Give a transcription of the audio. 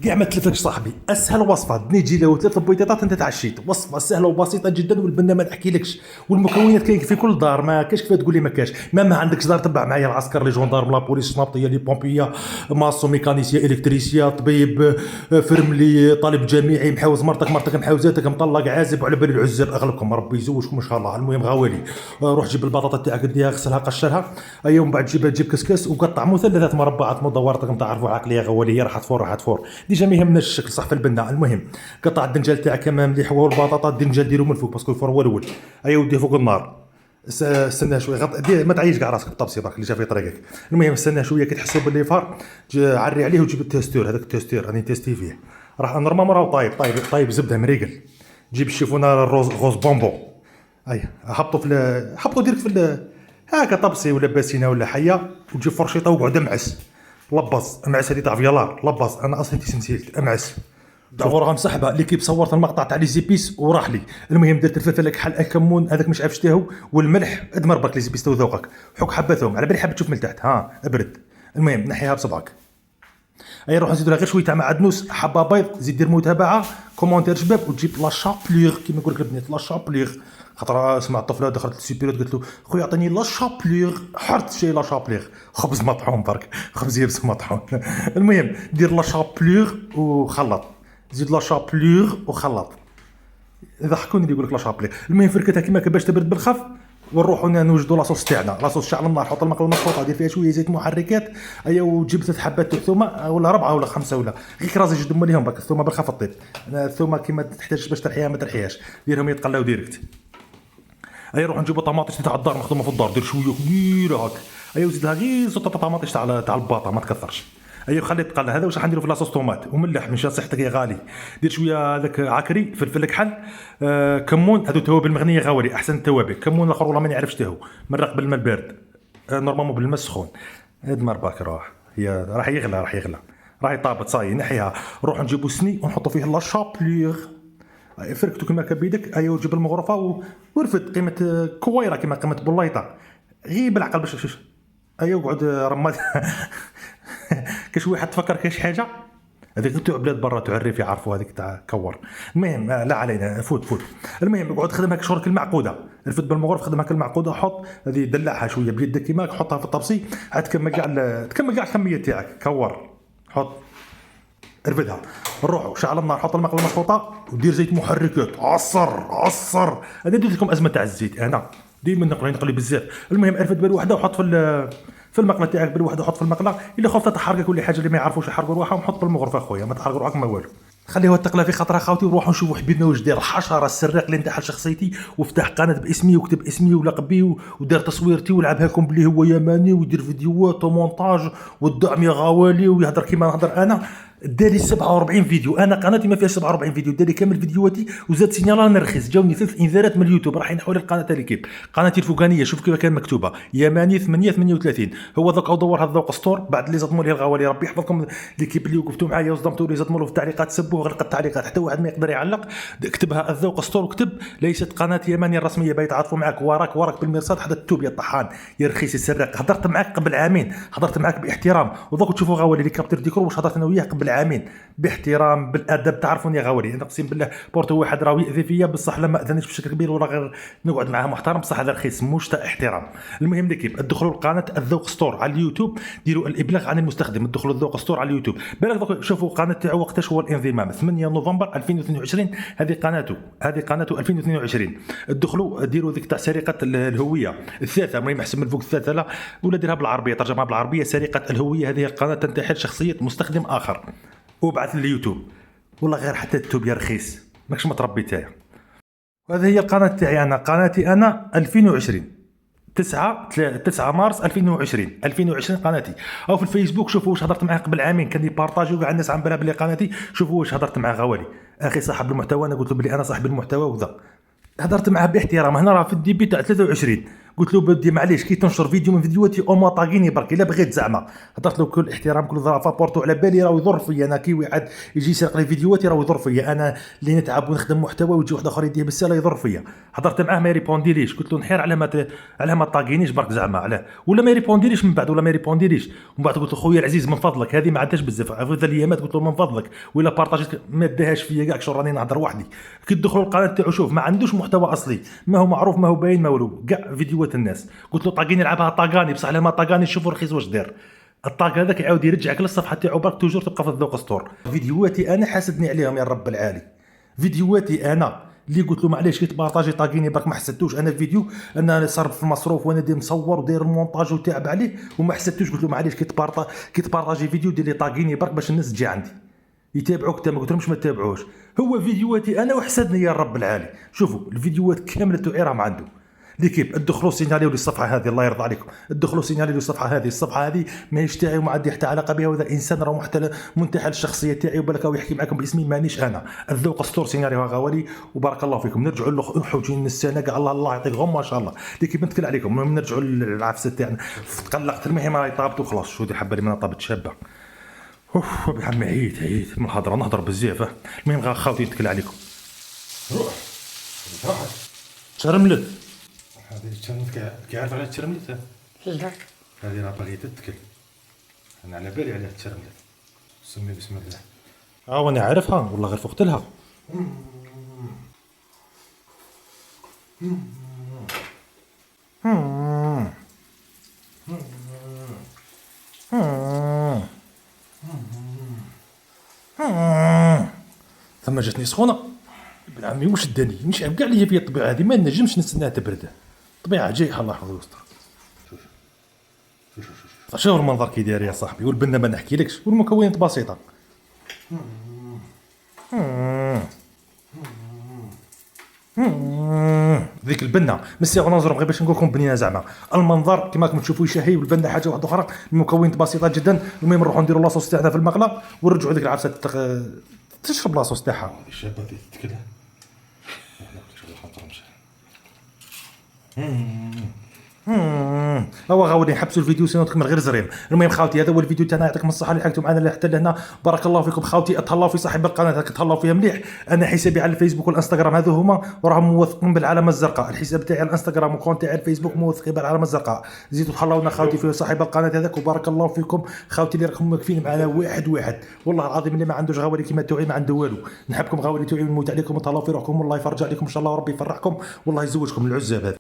كاع ما تلفك صاحبي. اسهل وصفه دني تجي له 3 بيضات انت تعشيت، وصفه سهله وبسيطه جدا، والبنه ما نحكيلكش، والمكونات كاين في كل دار، ما كاش كيف تقول لي ما كاش. ما عندكش دار تبع معايا العسكر، لي جوندارم، لا بوليس، شناطيه، لي بومبيه، ماسو، ميكانيسيا، الكتريسيا، طبيب، فرملي، طالب جامعي، محوز مرتك محوزاتك، مطلق، عازب، وعلى بالي العزاب اغلبكم ربي يزوجكم ان شاء الله. المهم غاولي، روح جيب البطاطا تاعك، ديها غسلها قشرها، ايوا من بعد جيب كسكس وقطع مثلثات مربعات مدورات، تعرفوا عقليه غوليه، راح تفور ديجا ما يهمناش الشكل صح في البنه. المهم قطع الدنجال تاعك كما مليح، والبطاطا الدنجال ديرو من فوق باسكو الفور هو الاول، ايوا وديه فوق النار، استنى شويه ما تعيش كاع راسك بالطبسي برك اللي جا في طريقك. المهم استنى شويه كي تحسوا باللي فار، عري عليه وجيب التستور، هذاك التستور راني تيستي فيه، راح نورمالمون راه طايب زبده مريقل. جيب الشيفونه الروز بومبو، اي حطوا ديرك في هاكا طبسي ولا باسينه ولا حيه، وتجيب فرشيطه وقعد امعس لبص، امعس هذه تاع فيالار لبص، انا اصلا نسيت امعس دغور مسحبه. ليكيب صورت المقطع تاع لي زيبيس وراح لي. المهم درت الفلفل الكحل، الكمون هذاك مش عارف شتاهو، والملح ادمر برك لي زيبيس تو ذوقك، حك حبتهم على بالي حاب تشوف من تحت، ها ابرد. المهم نحيها بصبعك، اي روح نزيدو لها غير شويه تاع معدنوس، حبه بيض، زيد دير متابعه، كومونتير شباب، وتجيب لا شابليغ كيما نقول لك البنات، لا شابليغ. خاطر سمع الطفله دخلت للسيبيريت قالت له خويا عطيني لا شابليغ، حرت شي لا شابليغ، خبز مطحون برك، خبز يبس مطحون. المهم دير لا شابليغ وخلط، زيد لا شابليغ وخلط، يضحكوني اللي يقول لك لا شابليغ. المهم فركتها كيما باش تبرد بالخف، ونروحوا نوجدوا لاصوص تاعنا. لاصوص شعل النار، حط المقله المخلوطه، دير فيها شويه زيت محركات، ايا وجيب 3 حبات ثومه ولا 4 ولا 5 ولا غير كرازي جدهم ليهم برك. الثومه بالخف الطيب، الثومه كيما تحتاج باش ترحيها ما ترحيهاش، ديرهم يتقلاو ديريكت. ايا نروحوا نجيبوا طماطيش تاع الدار مخدومه في الدار، دير شويه كبيره هاك، ايا وزيد لها غير زوط طماطيش تاع الباطا ما تكثرش، ايوا خلي تقلى. هذا واش راح نديرو في لاصوص طوماط وملح من شان صحتك يا غالي. دير شويه هذاك عكري، فلفل كحل، كمون، هذو توابل مغنيه غاولي، احسن التوابل. كمون الاخر والله ما نعرفش تاهو، مرق بالماء البارد، نورمالمون بالماء السخون. هاد مرباك هي راح يغلى راح يطابط صاي، نحيها. نروحو نجيبو سني ونحطو فيه لا شابليغ، فركتو كيما كبيدك، ايوا وجيب المغرفه ورفد قيمه كويره كيما قيمه بليطه، غير بالعقل باش ايوا وقعد رماد. كاش واحد تفكر كاش حاجه هذيك تاع بلاد برا تعرف يعرفوا هذيك تاع كور. المهم لا علينا، فوت. المهم اقعد خدمها كشورك المعقوده، رفد بالمغرف خدمها كالمعقوده، حط هذه دلعها شويه بيدك كيما حطها في الطبسي، عاد تكمل كاع الكميه تاعك، كور حط ارفدها. نروحوا شعل النار، حط المقله المخلوطه ودير زيت محركات، عصر. انا درت لكم ازمه تاع الزيت، انا ديما نقلي بزاف. المهم ارفد بالوحده وحط في المقله تاعك بالوحده، حط في المقله. الا خفت تحرقك ولا حاجه اللي ما يعرفوش يحرقوا رواحهم، حط بالمغرفه اخويا، ما تحرقوا روحك ما والو، خليوها تقلى في خاطرها خاوتي. وروحوا نشوفوا حبيبنا واش دار الحشره السراق اللي انتحل شخصيتي وفتح قناه باسمي وكتب اسمي ولقبي ودار تصويرتي ولعبها لكم بلي هو يماني ويدير فيديوهات ومونتاج والدعم يا غوالي ويهضر كيما نهضر انا. داري 47 فيديو، انا قناتي ما فيهاش 47 فيديو، داري كامل فيديوهاتي وزاد سينال انا رخيص. جاوني 3 انذارات من اليوتيوب راح ينحوا لي القناه تاع ليكيب، قناتي الفوقانيه شوف كيف كان مكتوبه يماني 838. هو ذاك دور هذا الذوق ستور بعد اللي زطموا لي الغوالي، ربي يحفظكم ليكيب اللي وقفتوا معايا وصدمتوا لي، زطموا له في التعليقات، سبوه غلق التعليقات حتى واحد ما يقدر يعلق. اكتبها الذوق ستور، وكتب ليست قناه يماني الرسميه، بيتعاطفوا معك وراك بالمرصاد حتى التوب يا طحان يا رخيص السراق. هضرت معك قبل عامين، هضرت معك باحترام، وذوك تشوفوا غوالي اللي كابتر ديكور واش هضرت انا وياه قبل عامين باحترام بالادب. تعرفوني يا غوالي انا اقسم بالله بورتو واحد راه يأذي فيا بصح لما اذنيش بشكل كبير ولا غير نقعد معاه محترم، بصح هذا رخيص مش تاع احترام. المهم ليكيب ادخلوا لقناه الذوق ستور على اليوتيوب، ديروا الابلاغ عن المستخدم، ادخلوا الذوق ستور على اليوتيوب. بالك شوفوا القناه تاعو وقتاش هو الانضمام، 8 نوفمبر 2022 هذه قناته 2022. ادخلوا ديروا ذيك تاع سرقه الهويه الثالثه، ما يحسب من فوق الثالثه لا، ولا ديرها بالعربيه، ترجمها بالعربيه سرقه الهويه. هذه القناه تنتحل شخصيه مستخدم اخر، وبعث لليوتيوب والله غير حتى التوب يا رخيص ماكش متربي تاعي. وهذه هي القناه تاعي انا، قناتي انا 2020 9 مارس 2020 قناتي. او في الفيسبوك شوفوا واش هضرت معاه قبل عامين، كان يبارطاجيو كاع الناس عم بالها بلي قناتي، شوفوا واش هضرت مع غوالي اخي صاحب المحتوى. انا قلت له بلي انا صاحب المحتوى وذا هضرت معاه باحترام. هنا راه في الديبي تاع 23 قلت له بدي معليش كي تنشر فيديو من فيديوهاتي او ما طاقيني برك الا بغيت زعما. هضرت له كل احترام كل ظرافه بورتو على بالي راه يضر فيا انا كي واحد يجي يسرق لي فيديوهاتي راه يضر فيا انا اللي نتعب ونخدم محتوى ويجي واحد اخر يديه بالساله يضر فيا. هضرت معاه ما يريبونديليش قلت له نحير على ما طاقينيش برك زعما علاه ولا ما يريبونديليش من بعد ولا ما يريبونديليش ومن بعد قلت له خويا العزيز من فضلك هذه ما عندهاش بزاف في ذا الايامات قلت له من فضلك ولا بارطاجيت ما داهاش فيا كاع شو راني نهضر وحدي. كي تدخلوا القناه تاعو شوف ما عندوش محتوى اصلي ما هو معروف ما هو باين ما والو كاع فيديوهات الناس. قلت له طاقيني لعبها طاقاني بصح لما طاقاني شوفوا رخيص واش دار. الطاق هذاك يعاود يرجعك للصفحه تاعو برك توجور تبقى في الذوق ستور. فيديوهاتي انا حاسدني عليهم يا رب العالي. فيديوهاتي انا اللي قلت له معليش كي تبارطاجي طاقيني برك ما حسدتوش انا فيديو انا صرف في المصروف وانا داير مصور وداير المونتاج وتعب عليه وما حسدتوش. قلت له معليش كي تبارطاجي فيديو دير لي طاقيني برك باش الناس تجي عندي يتابعوك انت ما قلت لهمش ما تتابعوش. هو فيديوهاتي انا وحسدني يا رب العالي. شوفوا الفيديوهات كامله تاعي راهم عنده ليكيب ادخلوا سيناريو للصفحه هذه الله يرضى عليكم ادخلوا سيناريو للصفحه هذه. الصفحه هذه ماهيش تاعي وما عندي حتى علاقه بها وهذا انسان راه منتحل الشخصيه تاعي وبالك هو يحكي معكم باسمي مانيش انا. الذوق ستور سيناريو غوالي وبارك الله فيكم. نرجعوا للحوجين السنه كاع الله يعطيكم ما شاء الله ليكيب نتكل عليكم. المهم نرجعوا للعفسه تاعنا تقلقت المهم راهي طابت وخلاص شو دي حبه لي من طابت شابه. اوف بحال عييت من الهضره نهضر بزاف. المهم غا خاوتي نتكل عليكم. روح ترملت هذه الترملت كي عارف على الترملت لا هذه راه باغيه تتكل انا على بالي عليها الترملت. سمي بسم الله. وانا عارفها والله غير فقت لها. ثم جاتني سخونه ابن عمي واش داني مش كاع اللي فيا الطبيعه هذه ما نجمش نستناها تبرد. الطبيعه جايه الله يحفظ ويستر. شوف المنظر كي داير يا صاحبي والبنه ما نحكيلكش والمكونات بسيطه. ذيك البنه مسي غنزرهم غير باش نقول لكم بنينه زعما المنظر كما راكم تشوفوا يشهي والبنه حاجه واحده اخرى المكونات بسيطه جدا. المهم نروحوا نديروا لاصوص تاعنا في المقله ونرجعوا ديك العفسه تشرب لاصوص تاعها. الشابه تتكل هو غاودي نحبسوا الفيديو سينو تكمل غير زريم. المهم خاوتي هذا هو الفيديو تاعنا يعطيكم الصحه اللي حكيتوا معنا حتى لهنا بارك الله فيكم. خاوتي اتهلاو في صاحب القناه تهلاو فيها مليح. انا حسابي على الفيسبوك والانستغرام هذو هما وراهم موثقين بالعلامه الزرقاء. الحساب تاعي على الانستغرام وكونت تاعي على الفيسبوك موثقين بالعلامه الزرقاء. زيدوا تهلاونا خاوتي في صاحب القناه هذاك وبارك الله فيكم. خاوتي اللي راكم واقفين معنا واحد والله العظيم اللي ما عندوش غاولي كيما توعي ما عنده والو. نحبكم غاولي توعي ونموت عليكم وتهلاو في روحكم والله يفرج عليكم ان شاء الله وربي يفرحكم والله يزوجكم العزاب هذا.